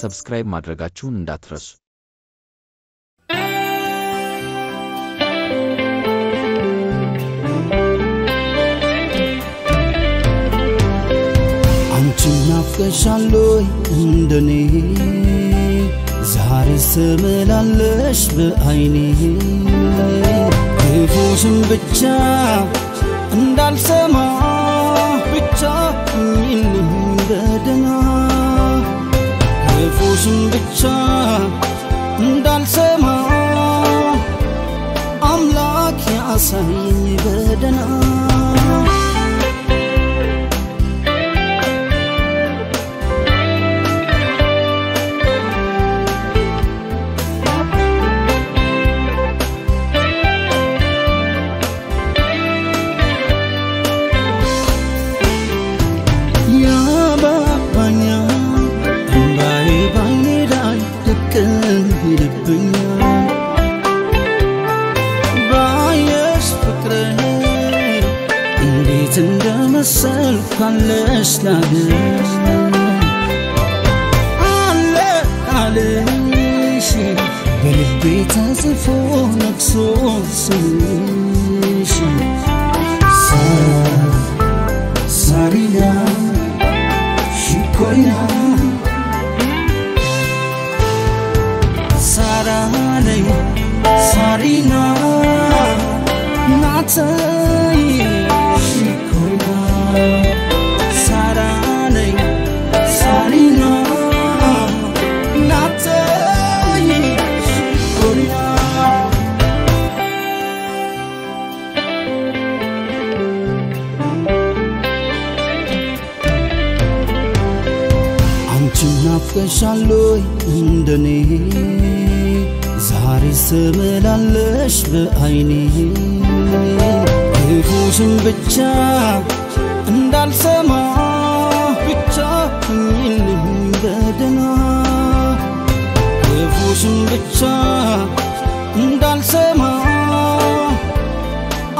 ሰብስክራይብ ማድረጋችሁን እንዳትረሱ ናፍቀሻለሁ እንደኔ ዛሬ ስመላለሽ በአይኔ ክፉሽን ብቻ እንዳልሰማ ብቻ ምንም በደና ክፉሽን ብቻ እንዳልሰማ አምላክ ያሳየኝ በደና Kallesh lagesh alle aleshi belbi tazifo nakso sishi sarina shikoina sarane sarina natai Sarane, Sarina, Natai, Korea. Anchi ናፍቀሻለሁ እንደኔ ዛሬ ስመላለሽ በአይኔ ክፉሽን ብቻ እንዳልሰማ ብቻ ምንም በደና ክፉሽን ብቻ እንዳልሰማ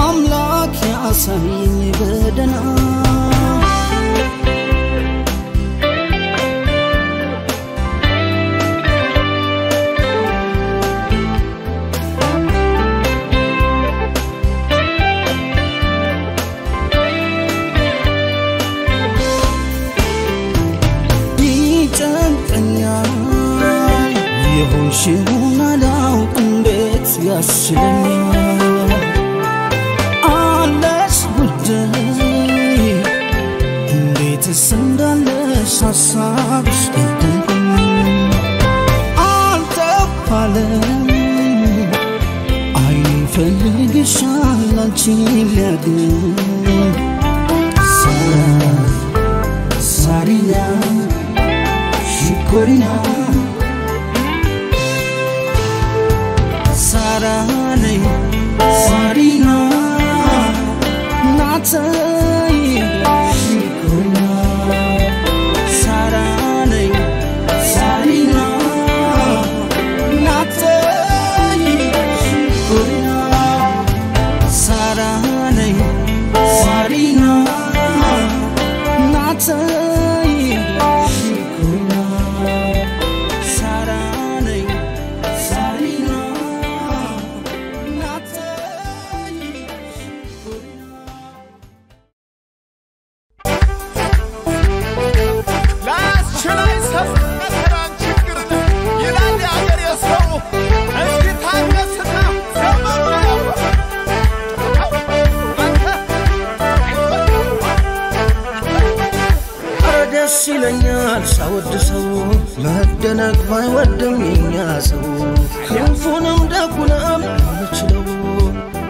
አምላክ ያሳየኝ በደና የሆንሽውን አላውቅም እንዴት ያስችለኛል አለሽ ጉዳይ እንዴትስ እንዳለሽ ሀሳብሽ ደንቆኝ አልጠፋለም አይኔ ፈልግሻል አንቺን ሊያገኝ ሳሪና ሽኮሪና Sarane, Sarina, Natai, Shikoina. Sarane, Sarina, Natai, Shikoina. Sarane, Sarina, Natai, Shikoina. Sarane, Sarina. ይለኛል ሳወድሰው መደነቅ ባይወድም የኛሰው ክንፉንም ደጉንም ይችላል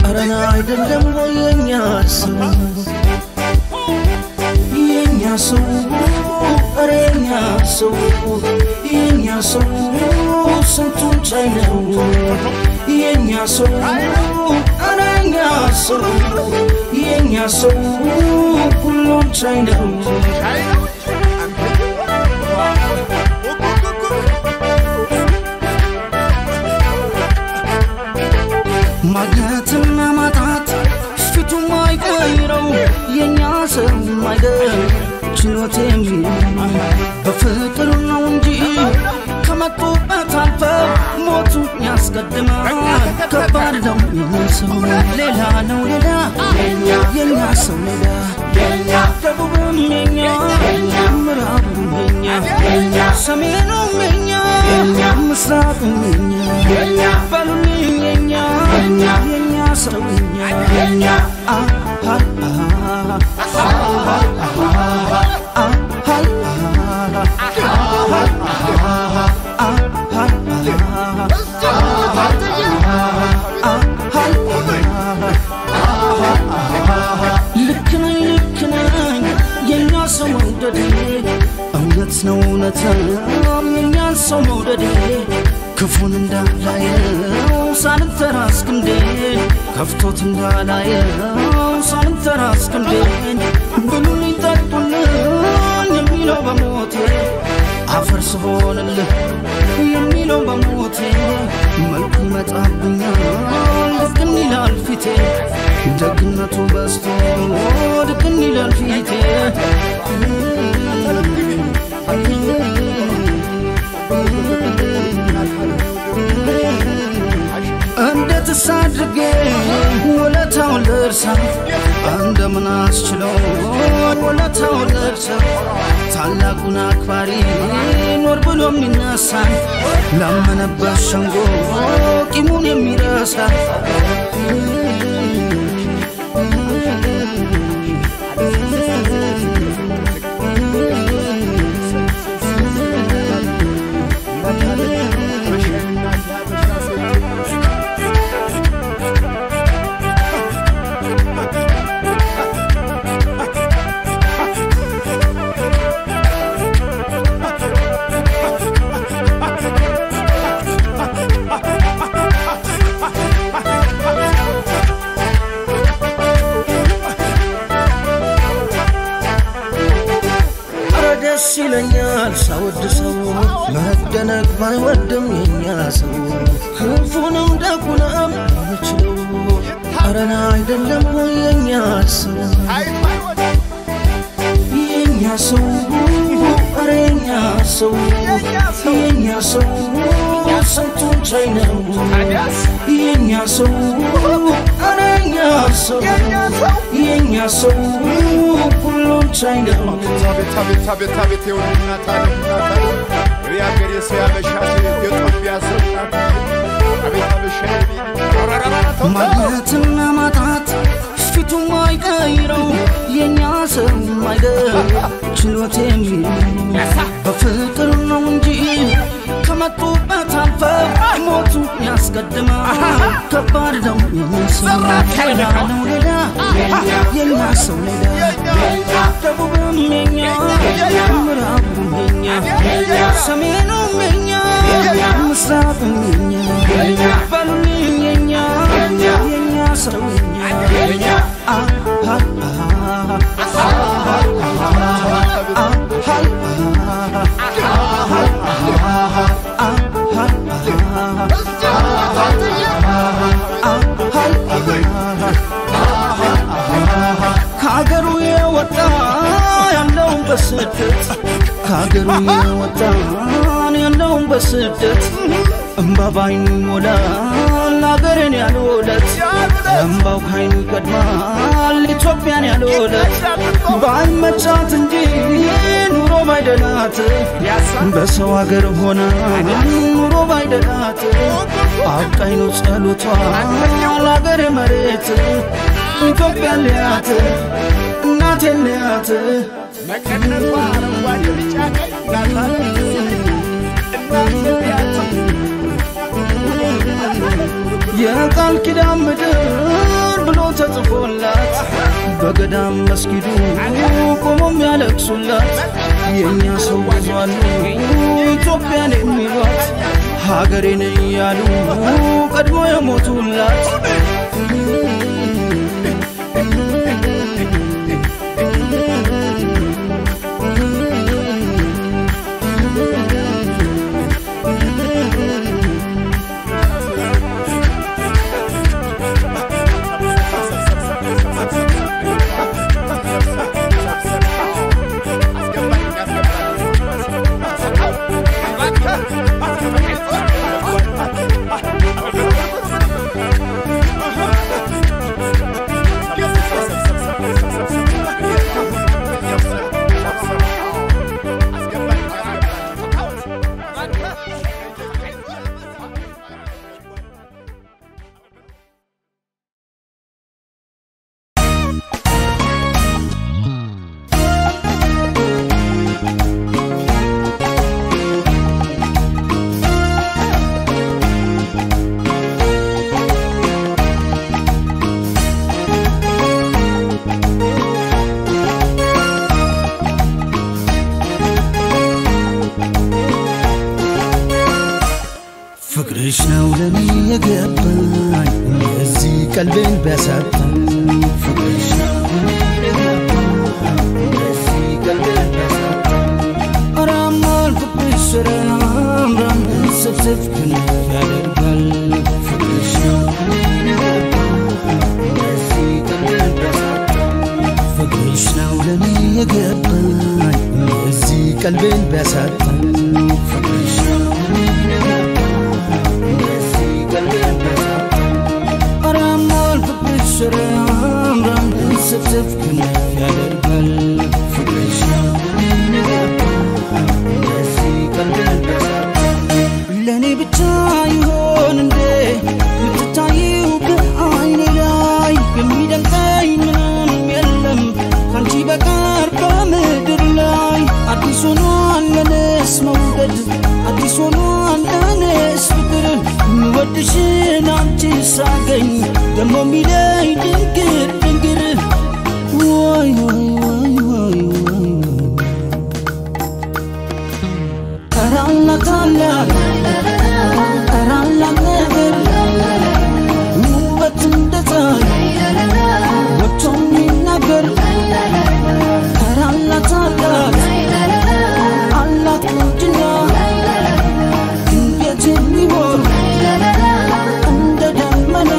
አረና አይደለም ወይ የኛሰው የኛሰው ስንቱን ቻይነው የኛሰው የኛሰው ሁሉን ቻይነው ማግኘትና ማጣት ፊቱም አይቀይረው የኛ ሰው አይደል ችሎት የሚል በፍቅር ነው እንጂ ከመጡበት አልፈው ሞቱ ያስቀድማል ከባድ ነው ሰው ሌላ ነው ሌላ የኛ ሰው ሌላ ደቡብም የኛ ምዕራቡም የኛ ሰሜኑም የኛ ምስራቁም የኛ በሉልኝ የኛ ሰው የኛ ልክነኝ የኛ ሰው መውደዴ እውነት ነው እውነት የኛን ሰው መውደዴ ክፉን እንዳላየው ሳልተራስ ክንዴን ከፍቶት እንዳላየው ሳልተራስ ክንዴን ብሉልኝ ጠጡልኝ የሚለው በሞቴ አፈር ስሆንልህ የሚለው በሞቴ መልኩ ይመጣብኛል ድቅን ይላል ፊቴ ደግነቱ በስቶ ድቅን ይላል ፊቴ እንዴት ሳድርጌ ውለታውን ልርሳ እንደምን አስችለው ውለታውን ልርሳ ታላቁን አክባሪ ኖር ብሎ የሚነሳ ላመነበት ሸንጎ ቂሙን የሚረሳ ይለኛል ሳወድ ሰው መደነቅ ባይወድም የኛ ሰው ክፉንም ደጉንም ይችላል አረና አይደለም የኛ ሰው የኛ ሰው አረኛ ሰው የኛ ሰው ሰንቱን ቻይነው የኛ ሰው አረኛ ሰው የኛ ሰው ሁሉን ቻይነው ቤት የወንድና ታለምና ሪያገር የሰያበሻት የጦቢያ ሰጣት አቤት አበሻይ ማግኘትና ማጣት ፊቱ ማይቀይረው የኛ ሰው ማይደር ችሎት በፍቅር ነው እንጂ ከመጡበት አልፈው ሞቱ ያስቀድማል ከባድ ነው ሰው ሌላ ነው ሌላ የኛ ሰው ሌላ ደቡብም የኛ ምዕራቡም የኛ ሰሜኑም የኛ ምስራቁም የኛ በሉልኝ የኛ ሰው የኛ ካገሩ የወጣ ያለውን በስደት ካገሩ የወጣ ያለውን በስደት እምባ ባይኑ ሞላል አገሬን ያልወለት እምባው ካይኑ ይቀድማል ኢትዮጵያን ያልወለት ባይመቻት እንጂ ኑሮ ባይደላት በሰው አገር ሆና ኑሮ ባይደላት አብቃይ ነው ጸሎቷ ለአገሬ መሬት ኢትዮጵያን ሊያት እናቴን ሊያት መከነቷ አረንጓዴ ቢጫ ቀይ የቃል ኪዳን ምድር ብሎ ተጽፎላት በገዳም መስጊዱ ቆሞም ያለቅሱላት የኛ ሰው ብዙአሉ ኢትዮጵያን የሚሏት ሀገሬን እያሉ ቀድሞ የሞቱላት ቀልቤን ቢያሳጣኝ ፍቅርሽ ነው ለዚህ ቀልቤን ቢያሳጣኝ አራማል ፍቅርሽ ራምራም ስብስብ ክንፍ ያደርጋል ፍቅርሽ ነው ለዚህ ቀልቤን ቢያሳጣኝ ፍቅርሽ ነው ለኔ የገባኝ ለዚህ ቀልቤን ቢያሳጣኝ ፍቅርሽ ነው ራምራም ስብስብ ክንፍ ያደርጋል ፍቅርሽ ነው ለዚህ ቀልቤን ቢያሳጣኝ ለኔ ብቻ ይሆን እንዴ የምትታየው በዓይኔ ላይ የሚደንቀኝ ምንም የለም ካንቺ በቀር በምድር ላይ አዲስ ሆኗል ለኔስ መውደድ አዲስ ሆኗል ለኔስ ፍቅር የምወድሽን አንቺ ሳገኝ ደሞ ሚለይ ድንግር ድንግር ወይ ወይ ወይ ወይ አራላት አላት አራላት ነገር ውበት እንደ ፀሐይ ወጥቶ የሚናገር አራላት አላት አላት ቁንጅና ድንገት የሚሞር እንደ ደመና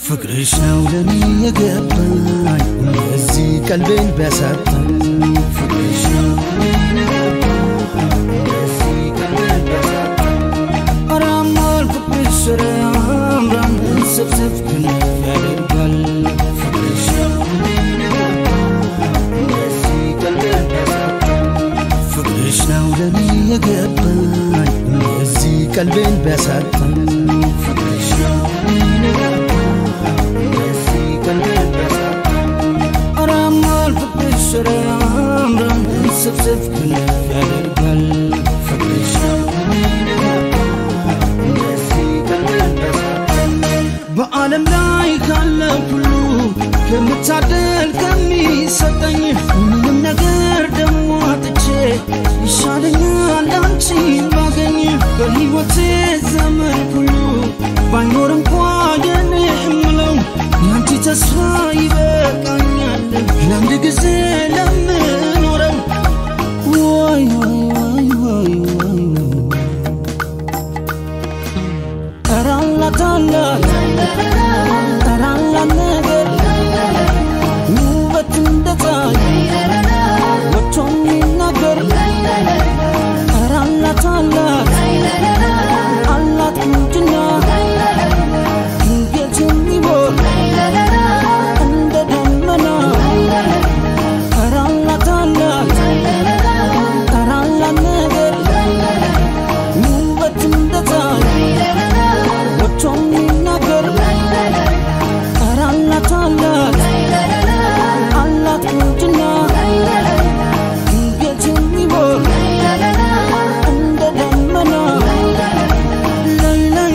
ፍቅርሽ ነው ለኔ የገባኝ ለዚህ ቀልቤን ቢያሳጣኝ ፍቅርሽ ነው ለዚህ ቀልቤን ቢያሳጣኝ አራማል ፍቅርሽ ራምራም ስብስብ ክንፍ ያደርጋል ፍቅርሽ ነው ለዚህ ቀልቤን ቢያሳጣኝ ፍቅርሽ ነው ለኔ የገባኝ ለዚህ ቀልቤን ቢያሳጣኝ ፍቅርሽ ነው አራማል ፍቅርሽ ራምራም ስብስብ ክንፍ ያደርጋል ፍቅርሽ ነው ለዚህ ቀልቤን ቢያሳጣኝ በዓለም ላይ ካለው ሁሉ ከምታደል ከሚሰጠኝ ምንም ነገር ደሞ አጥቼ ይሻለኛል አንቺ ባገኝ በሕይወቴ ዘመን ሁሉ ባይኖር እንኳን የኔ እምለው ያንቺ ተስፋ ይበቃኛል ለአንድ ጊዜ ለምኖረው ወይ ወይ ወይ ወይ ወይ አራላት አላት አራላት ነገር ውበት እንደ ፀሐይ ወጥቶ የሚናገር አራላት አላት አላት ቁንጅና ድንገት የሚሞር እንደ ደመና አራላት አላት አራላት ነገር ውበት እንደ ፀሐይ ወጥቶ የሚናገር አራላት አላት አላት ቁንጅና ድንገት የሚሞር እንደ ደመና ላይ ላይ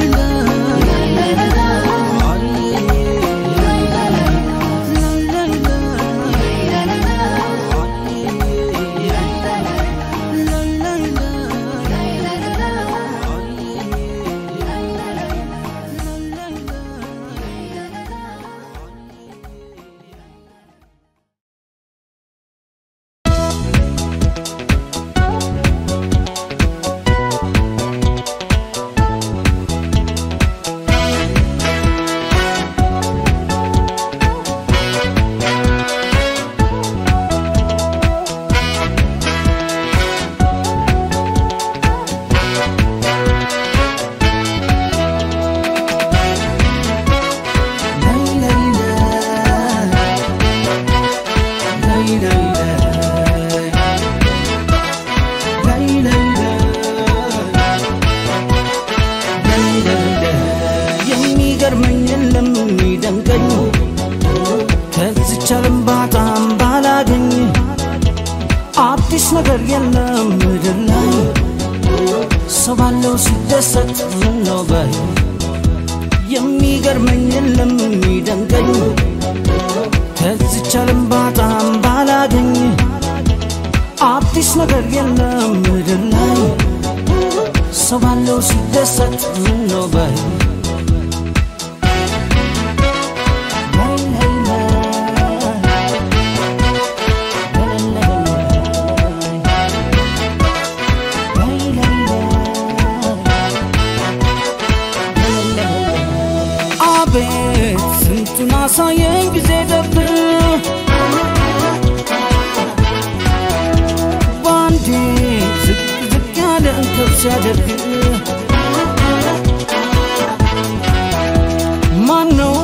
ነገር የለም ምድር ሰባለው ሲደሰት ነው ባይ የሚገርመኝ የለም የሚደንቀኝ ከዚች ዓለም በጣም ባላገኝ አዲስ ነገር የለም ምድር ላይ ሰባለው ሲደሰት ነው ባይ ሳየኝ ጊዜ ደብር ባንዴ ዝቅ ዝቅ ያለ ከፍ ሲያደርግ ማነው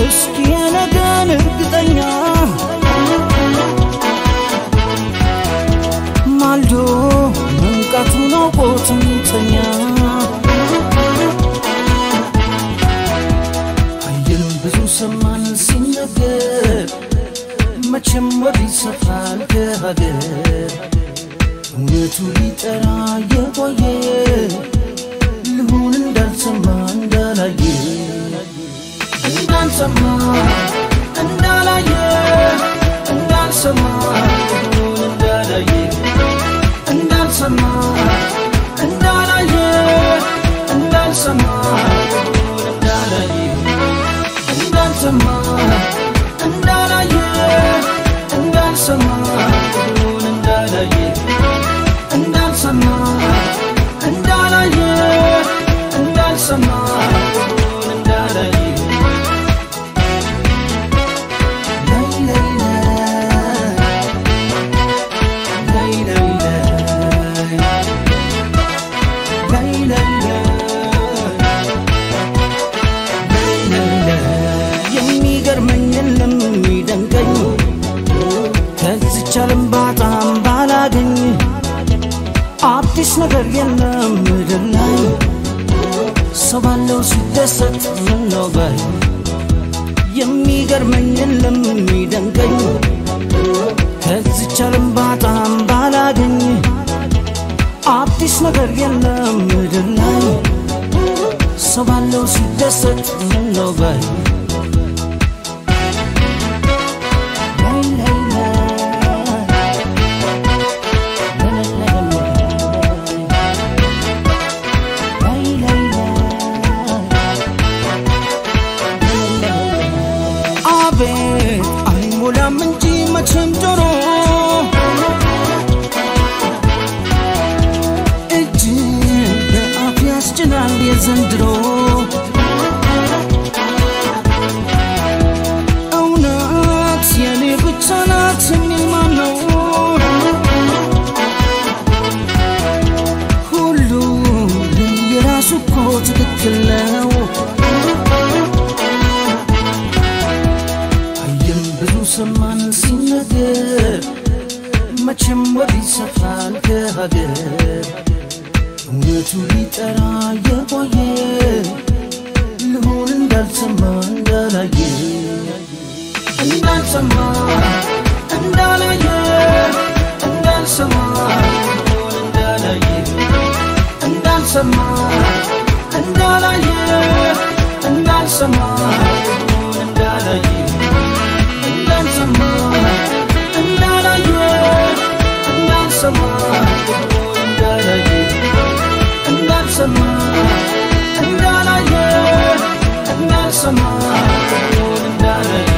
እስኪ የነገን እርግጠኛ ማልዶ መንቃቱን አውቆ ትንተኛ ሰማን ሲነገር መቼም ወዲህ ሰፋል ከሀገር እውነቱ ሊጠራ የቆየ ልሁን እንዳልሰማ እንዳላየ እንዳልሰማ እንዳላየ እንዳልሰማ ልሁን እንዳላየ እንዳልሰማ እንዳላየ እንዳልሰማ ልሁን እንዳላየ እንዳልሰማ እንዳላየ እንዳልሰማ ልሁን እንዳላየ እንዳልሰማ እንዳላየ እንዳልሰማ ልሁን እንዳላየ ከዚቻለም በጣም ባላገኝ አዲስ ነገር የለም ምድር ላይ ሰባለው ሲደሰት ነው ባይ የሚገርመኝ የለም የሚደንቀኝ ከዚቻለም በጣም ባላገኝ አዲስ ነገር የለም ምድር ላይ ሰባለው ሲደሰት ነው ባይ አይሞላም እንጂ መቼም ጆሮ እጅ በአፍ ያስጭናል የዘንድሮ እውነት የኔ ብቻ ናት የሚል ማን ነው ሁሉ የራሱ እኮ ትክክል ነው ሰማን ሲነገር መቼም ወዲህ ሰፋል ከሀገር እውነቱ ሊጠራ የቆየ ልሁን እንዳልሰማ እንዳላየ እንዳልሰማ እንዳላየ እንዳልሰማ ልሁን እንዳላየ እንዳልሰማ እንዳላየ እንዳልሰማ ልሁን እንዳላየ እንዳልሰማ እንዳላየ እንዳልሰማ ልሁን እንዳላየ እንዳልሰማ እንዳላየ እንዳልሰማ ልሁን እንዳላየ